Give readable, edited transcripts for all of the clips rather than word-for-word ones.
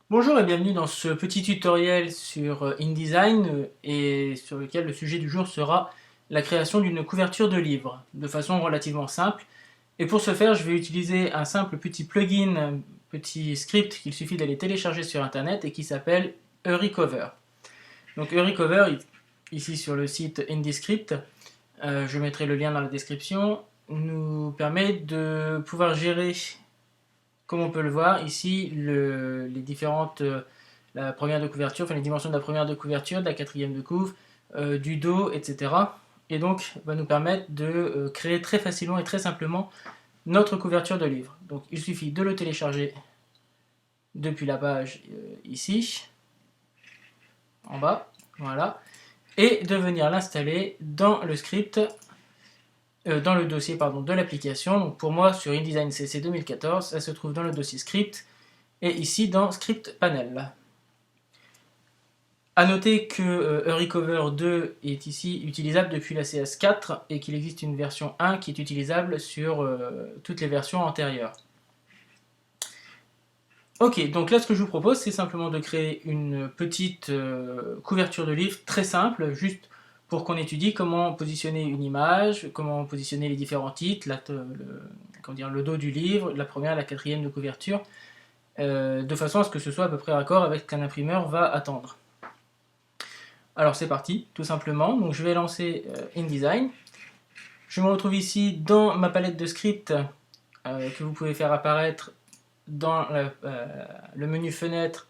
Bonjour et bienvenue dans ce petit tutoriel sur InDesign et sur lequel le sujet du jour sera la création d'une couverture de livre de façon relativement simple. Et pour ce faire, je vais utiliser un simple petit plugin, un petit script qu'il suffit d'aller télécharger sur internet et qui s'appelle Eurycover. Donc Eurycover, ici sur le site InDescript, je mettrai le lien dans la description, nous permet de pouvoir gérer, comme on peut le voir ici, les différentes, la première de couverture, enfin les dimensions de la première de couverture, de la quatrième de couve, du dos, etc. Et donc va nous permettre de créer très facilement et très simplement notre couverture de livre. Donc il suffit de le télécharger depuis la page ici, en bas, voilà, et de venir l'installer dans le script, dans le dossier pardon, de l'application. Donc pour moi sur InDesign CC 2014, ça se trouve dans le dossier script et ici dans Script Panel. A noter que Eurycover 2 est ici utilisable depuis la CS4 et qu'il existe une version 1 qui est utilisable sur toutes les versions antérieures. Ok, donc là ce que je vous propose c'est simplement de créer une petite couverture de livre très simple, juste pour qu'on étudie comment positionner une image, comment positionner les différents titres, le dos du livre, la première, la quatrième de couverture, de façon à ce que ce soit à peu près raccord avec ce qu'un imprimeur va attendre. Alors c'est parti, tout simplement. Donc je vais lancer InDesign. Je me retrouve ici dans ma palette de scripts que vous pouvez faire apparaître dans le menu fenêtre,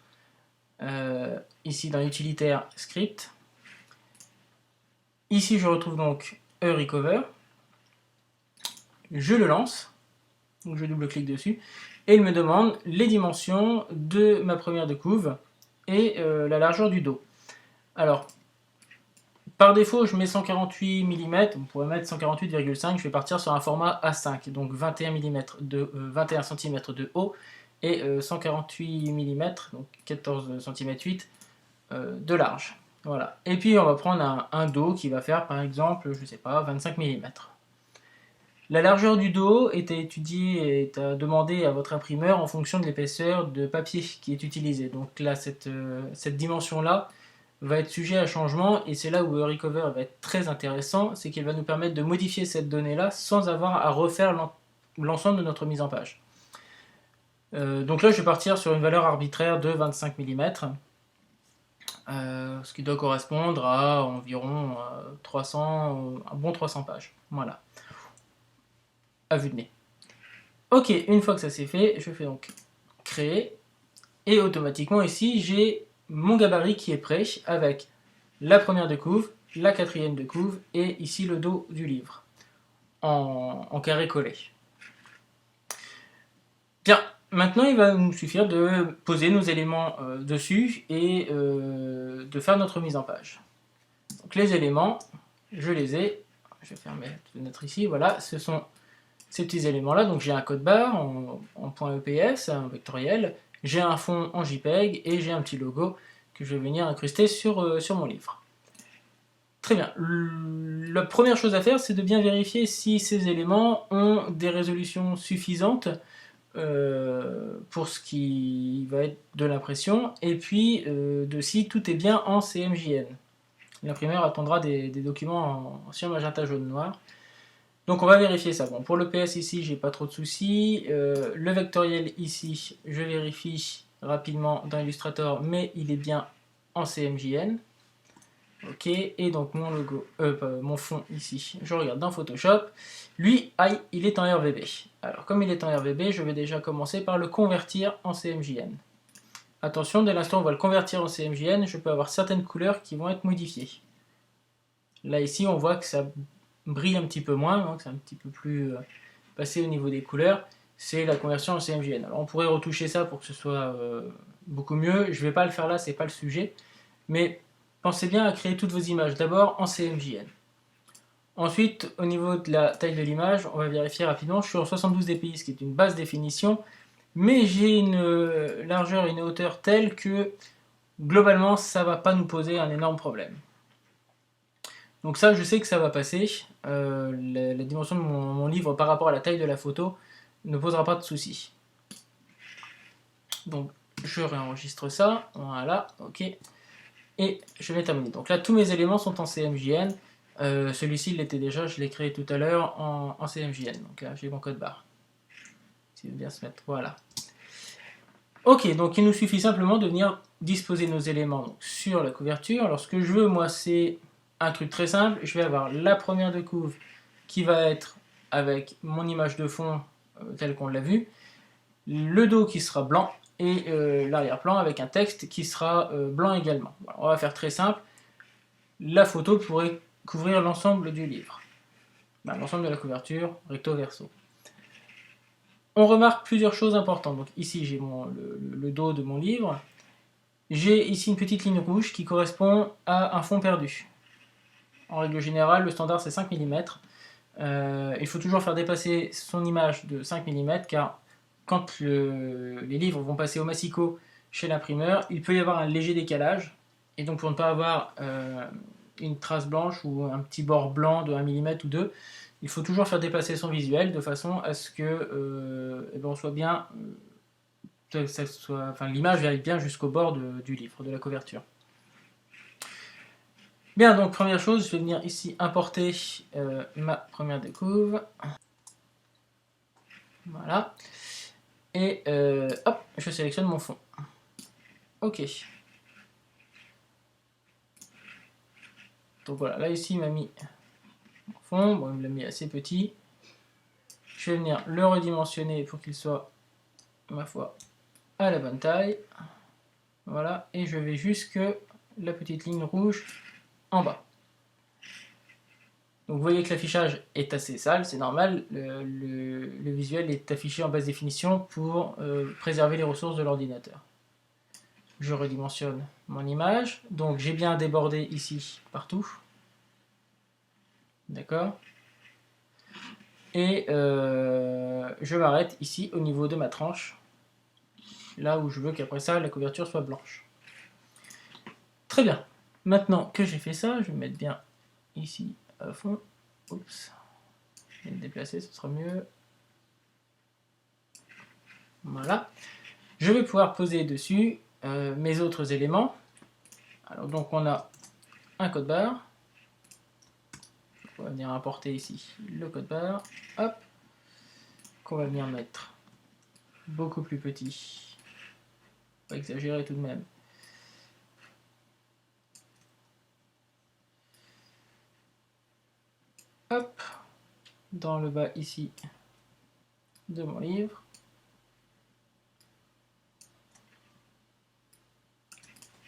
ici dans l'utilitaire script. Ici je retrouve donc Eurycover. Je le lance, donc je double-clique dessus, et il me demande les dimensions de ma première de couve et la largeur du dos. Alors, par défaut, je mets 148 mm, on pourrait mettre 148,5, je vais partir sur un format A5, donc 21 cm de haut et 148 mm, donc 14 cm 8 de large. Voilà. Et puis on va prendre un dos qui va faire par exemple, je sais pas, 25 mm. La largeur du dos est à étudier, est à demander à votre imprimeur en fonction de l'épaisseur de papier qui est utilisée. Donc là, cette dimension-là va être sujet à changement et c'est là où Eurycover va être très intéressant, c'est qu'il va nous permettre de modifier cette donnée-là sans avoir à refaire l'ensemble de notre mise en page. Donc là, je vais partir sur une valeur arbitraire de 25 mm, ce qui doit correspondre à environ 300, un bon 300 pages. Voilà, à vue de nez. Ok, une fois que ça c'est fait, je fais donc créer et automatiquement ici j'ai mon gabarit qui est prêt avec la première de couve, la quatrième de couve et ici le dos du livre en carré collé. Bien, maintenant il va nous suffire de poser nos éléments dessus et de faire notre mise en page. Donc les éléments, je les ai, je vais fermer la fenêtre ici, voilà, ce sont ces petits éléments là, donc j'ai un code barre en .eps, un vectoriel, j'ai un fond en JPEG et j'ai un petit logo que je vais venir incruster sur mon livre. Très bien. La première chose à faire, c'est de bien vérifier si ces éléments ont des résolutions suffisantes pour ce qui va être de l'impression, et puis de si tout est bien en CMJN. L'imprimeur attendra des documents sur magenta jaune noir. Donc on va vérifier ça. Bon, pour le PS ici, j'ai pas trop de soucis. Le vectoriel ici, je vérifie rapidement dans Illustrator, mais il est bien en CMJN. Ok, et donc mon logo, mon fond ici, je regarde dans Photoshop. Lui, il est en RVB. Alors comme il est en RVB, je vais déjà commencer par le convertir en CMJN. Attention, dès l'instant où on va le convertir en CMJN, je peux avoir certaines couleurs qui vont être modifiées. Là ici, on voit que ça brille un petit peu moins, donc c'est un petit peu plus passé au niveau des couleurs. C'est la conversion en CMJN. Alors on pourrait retoucher ça pour que ce soit beaucoup mieux. Je ne vais pas le faire là, c'est pas le sujet. Mais pensez bien à créer toutes vos images d'abord en CMJN. Ensuite, au niveau de la taille de l'image, on va vérifier rapidement. Je suis en 72 dpi, ce qui est une basse définition, mais j'ai une largeur et une hauteur telle que globalement, ça ne va pas nous poser un énorme problème. Donc ça, je sais que ça va passer. La dimension de mon livre par rapport à la taille de la photo ne posera pas de soucis. Donc je réenregistre ça, voilà, ok, et je vais terminer. Donc là, tous mes éléments sont en CMJN. Celui-ci, il l'était déjà, je l'ai créé tout à l'heure en CMJN. Donc là, j'ai mon code barre. S'il veut bien se mettre, voilà. Ok, donc il nous suffit simplement de venir disposer nos éléments donc, sur la couverture. Alors ce que je veux, moi, c'est un truc très simple. Je vais avoir la première de couve qui va être avec mon image de fond telle qu'on l'a vu, le dos qui sera blanc et l'arrière-plan avec un texte qui sera blanc également. Voilà, on va faire très simple. La photo pourrait couvrir l'ensemble du livre. Ben, l'ensemble de la couverture, recto verso. On remarque plusieurs choses importantes. Donc ici j'ai le dos de mon livre. J'ai ici une petite ligne rouge qui correspond à un fond perdu. En règle générale, le standard c'est 5 mm. Il faut toujours faire dépasser son image de 5 mm car quand les livres vont passer au massicot chez l'imprimeur, il peut y avoir un léger décalage. Et donc pour ne pas avoir une trace blanche ou un petit bord blanc de 1 mm ou 2, il faut toujours faire dépasser son visuel de façon à ce que on soit bien, l'image aille bien jusqu'au bord du livre, de la couverture. Bien, donc première chose, je vais venir ici importer ma première découve. Voilà. Et hop, je sélectionne mon fond. Ok. Donc voilà, là ici il m'a mis mon fond, bon il me l'a mis assez petit. Je vais venir le redimensionner pour qu'il soit, ma foi, à la bonne taille. Voilà, et je vais jusque la petite ligne rouge en bas. Donc vous voyez que l'affichage est assez sale, c'est normal, le visuel est affiché en basse définition pour préserver les ressources de l'ordinateur. Je redimensionne mon image, donc j'ai bien débordé ici partout. D'accord. Et je m'arrête ici au niveau de ma tranche, là où je veux qu'après ça la couverture soit blanche. Très bien. Maintenant que j'ai fait ça, je vais me mettre bien ici à fond. Oups. Je vais me déplacer, ce sera mieux. Voilà. Je vais pouvoir poser dessus mes autres éléments. Alors donc on a un code barre. On va venir importer ici le code barre. Hop. Qu'on va venir mettre beaucoup plus petit. Pas exagérer tout de même. Hop. Dans le bas ici de mon livre.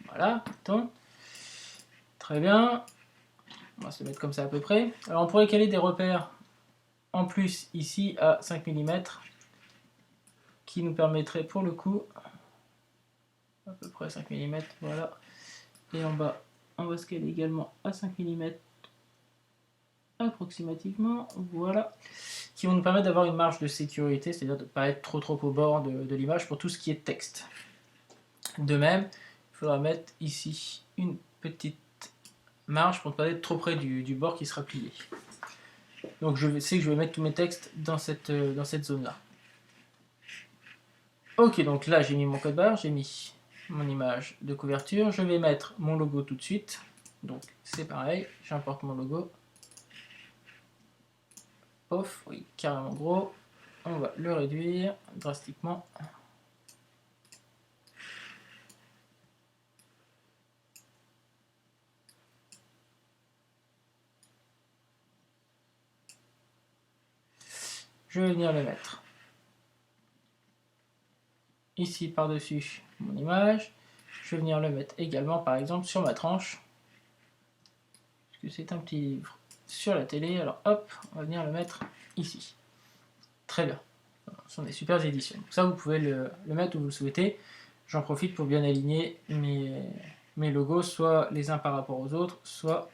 Voilà, bouton. Très bien. On va se mettre comme ça à peu près. Alors on pourrait caler des repères en plus ici à 5 mm qui nous permettrait pour le coup à peu près 5 mm, voilà. Et en bas, on va scaler également à 5 mm approximativement, voilà, qui vont nous permettre d'avoir une marge de sécurité, c'est-à-dire de ne pas être trop au bord de l'image pour tout ce qui est texte. De même, il faudra mettre ici une petite marge pour ne pas être trop près du bord qui sera plié. Donc je sais que je vais mettre tous mes textes dans cette zone-là. Ok, donc là j'ai mis mon code barre, j'ai mis mon image de couverture, je vais mettre mon logo tout de suite. Donc c'est pareil, j'importe mon logo. Pof, oui, carrément gros. On va le réduire drastiquement. Je vais venir le mettre ici par-dessus mon image. Je vais venir le mettre également par exemple sur ma tranche. Parce que c'est un petit livre sur la télé. Alors hop, on va venir le mettre ici. Très bien. Ce sont des super éditions. Donc ça, vous pouvez le mettre où vous le souhaitez. J'en profite pour bien aligner mes logos, soit les uns par rapport aux autres, soit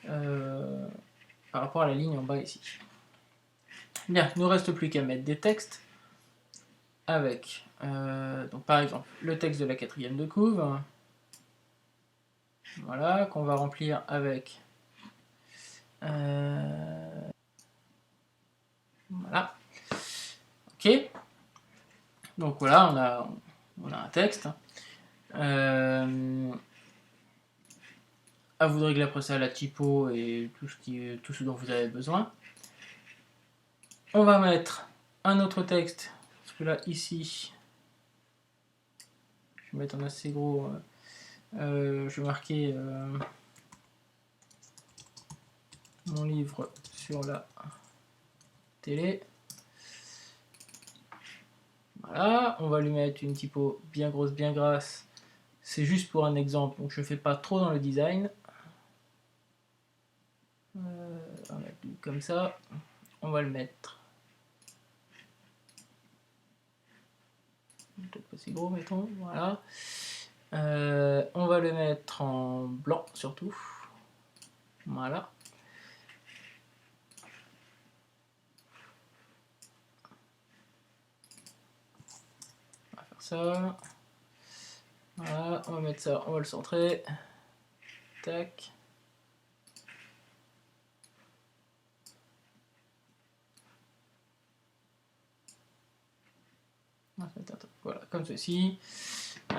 par rapport à la ligne en bas ici. Bien, il ne nous reste plus qu'à mettre des textes avec, donc par exemple, le texte de la 4e de couve. Voilà, qu'on va remplir avec voilà. Ok. Donc voilà, on a un texte. À vous de régler après ça la typo et tout ce dont vous avez besoin. On va mettre un autre texte, parce que là, ici, je vais mettre un assez gros, je vais marquer mon livre sur la télé. Voilà, on va lui mettre une typo bien grosse, bien grasse. C'est juste pour un exemple, donc je ne fais pas trop dans le design. On va mettre comme ça. On va le mettre. Peut-être pas si gros, mettons. Voilà. On va le mettre en blanc surtout. Voilà. On va faire ça. Voilà, on va mettre ça, on va le centrer. Tac. Voilà, comme ceci. Donc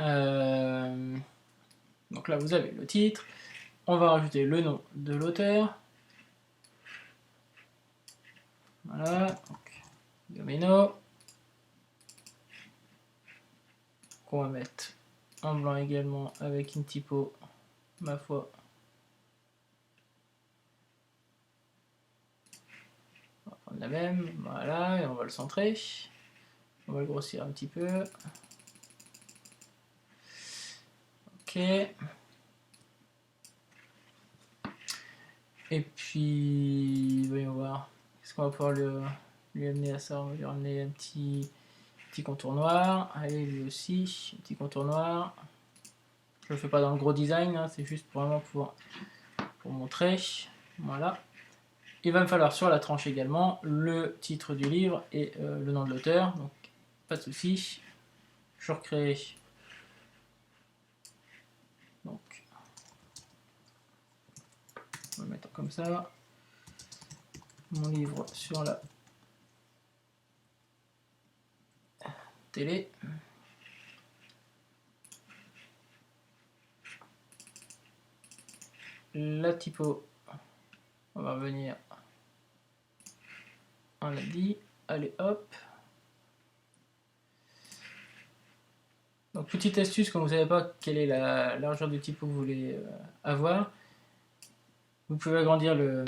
là, vous avez le titre. On va rajouter le nom de l'auteur. Voilà, donc Domino. Qu'on va mettre en blanc également avec une typo, ma foi. On va prendre la même, voilà, et on va le centrer. On va le grossir un petit peu. Ok. Et puis, voyons voir. Est-ce qu'on va pouvoir lui amener à ça? On va lui ramener un petit contour noir. Allez, lui aussi, un petit contour noir. Je le fais pas dans le gros design, hein, c'est juste vraiment pour montrer. Voilà. Il va me falloir sur la tranche également le titre du livre et le nom de l'auteur. Donc, pas de souci. Je recrée. Donc, on va mettre comme ça. Mon livre sur la télé. La typo, on va revenir. On l'a dit. Allez, hop. Donc, petite astuce, quand vous ne savez pas quelle est la largeur de typo que vous voulez avoir, vous pouvez agrandir le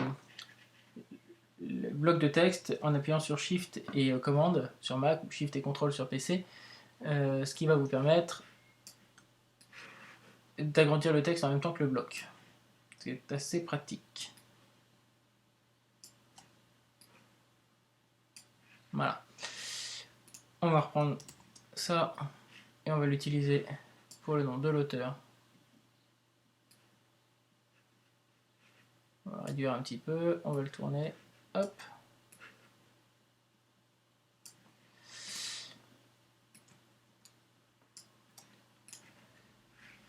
bloc de texte en appuyant sur Shift et Commande sur Mac ou Shift et Contrôle sur PC, ce qui va vous permettre d'agrandir le texte en même temps que le bloc. C'est assez pratique. Voilà. On va reprendre ça et on va l'utiliser pour le nom de l'auteur. On va réduire un petit peu, on va le tourner. Hop.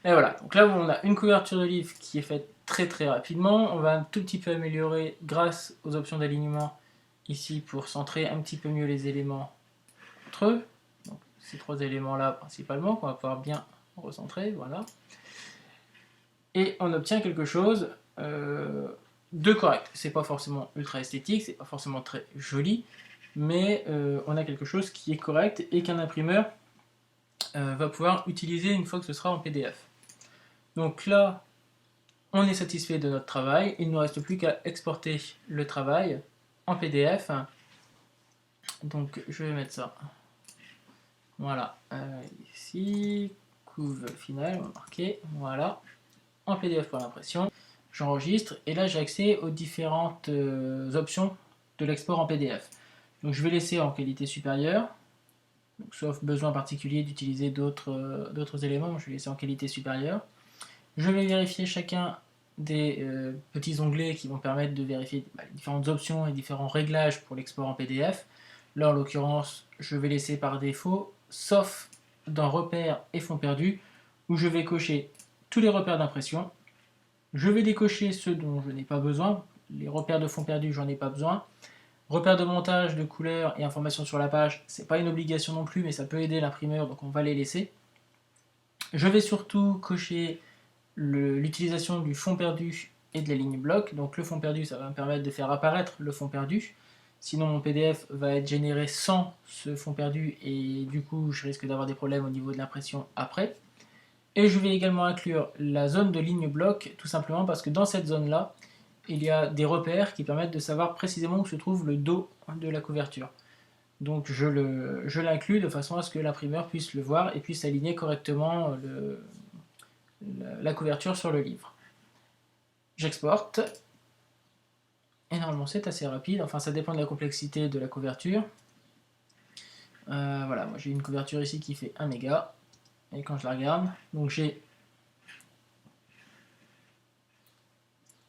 Et voilà, donc là on a une couverture de livre qui est faite très très rapidement. On va un tout petit peu améliorer grâce aux options d'alignement ici pour centrer un petit peu mieux les éléments entre eux. Donc ces trois éléments là principalement qu'on va pouvoir bien recentrer, voilà. Et on obtient quelque chose de correct. C'est pas forcément ultra esthétique, c'est pas forcément très joli, mais on a quelque chose qui est correct et qu'un imprimeur va pouvoir utiliser une fois que ce sera en PDF. Donc là, on est satisfait de notre travail. Il ne nous reste plus qu'à exporter le travail en PDF. Donc je vais mettre ça. Voilà. Ici, couve finale, on va marquer. Voilà. En PDF pour l'impression. J'enregistre et là j'ai accès aux différentes options de l'export en PDF. Donc je vais laisser en qualité supérieure. Donc, sauf besoin particulier d'utiliser d'autres éléments, je vais laisser en qualité supérieure. Je vais vérifier chacun des petits onglets qui vont permettre de vérifier les différentes options et différents réglages pour l'export en PDF. Là, en l'occurrence, je vais laisser par défaut, sauf dans repères et fonds perdus, où je vais cocher tous les repères d'impression. Je vais décocher ceux dont je n'ai pas besoin. Les repères de fonds perdus, j'en ai pas besoin. Repères de montage, de couleurs et informations sur la page, c'est pas une obligation non plus, mais ça peut aider l'imprimeur, donc on va les laisser. Je vais surtout cocher l'utilisation du fond perdu et de la ligne bloc. Donc le fond perdu, ça va me permettre de faire apparaître le fond perdu. Sinon mon PDF va être généré sans ce fond perdu et du coup je risque d'avoir des problèmes au niveau de l'impression après. Et je vais également inclure la zone de ligne bloc, tout simplement parce que dans cette zone-là, il y a des repères qui permettent de savoir précisément où se trouve le dos de la couverture. Donc je l'inclus de façon à ce que l'imprimeur puisse le voir et puisse aligner correctement la couverture sur le livre. J'exporte. Et normalement c'est assez rapide, enfin ça dépend de la complexité de la couverture. Voilà, moi j'ai une couverture ici qui fait 1 méga. Et quand je la regarde, donc j'ai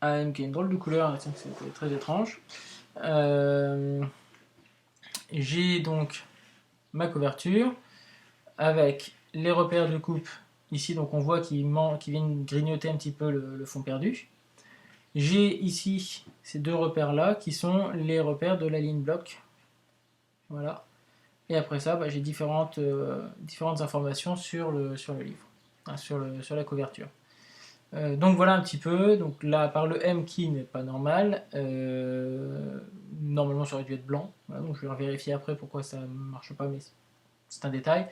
AM qui est une drôle de couleur, c'est très étrange. J'ai donc ma couverture avec les repères de coupe ici, donc on voit qu'ils viennent grignoter un petit peu le fond perdu. J'ai ici ces deux repères là qui sont les repères de la ligne bloc. Voilà. Et après ça, j'ai différentes informations sur le livre, hein, sur la couverture. Donc voilà un petit peu. Donc là, par le M qui n'est pas normal, normalement ça aurait dû être blanc. Voilà, donc je vais vérifier après pourquoi ça ne marche pas, mais c'est un détail.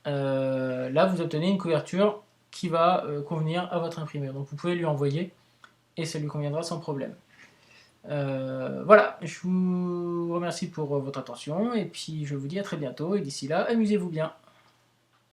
Là, vous obtenez une couverture qui va convenir à votre imprimeur. Donc vous pouvez lui envoyer et ça lui conviendra sans problème. Voilà, je vous remercie pour votre attention et puis je vous dis à très bientôt et d'ici là, amusez-vous bien.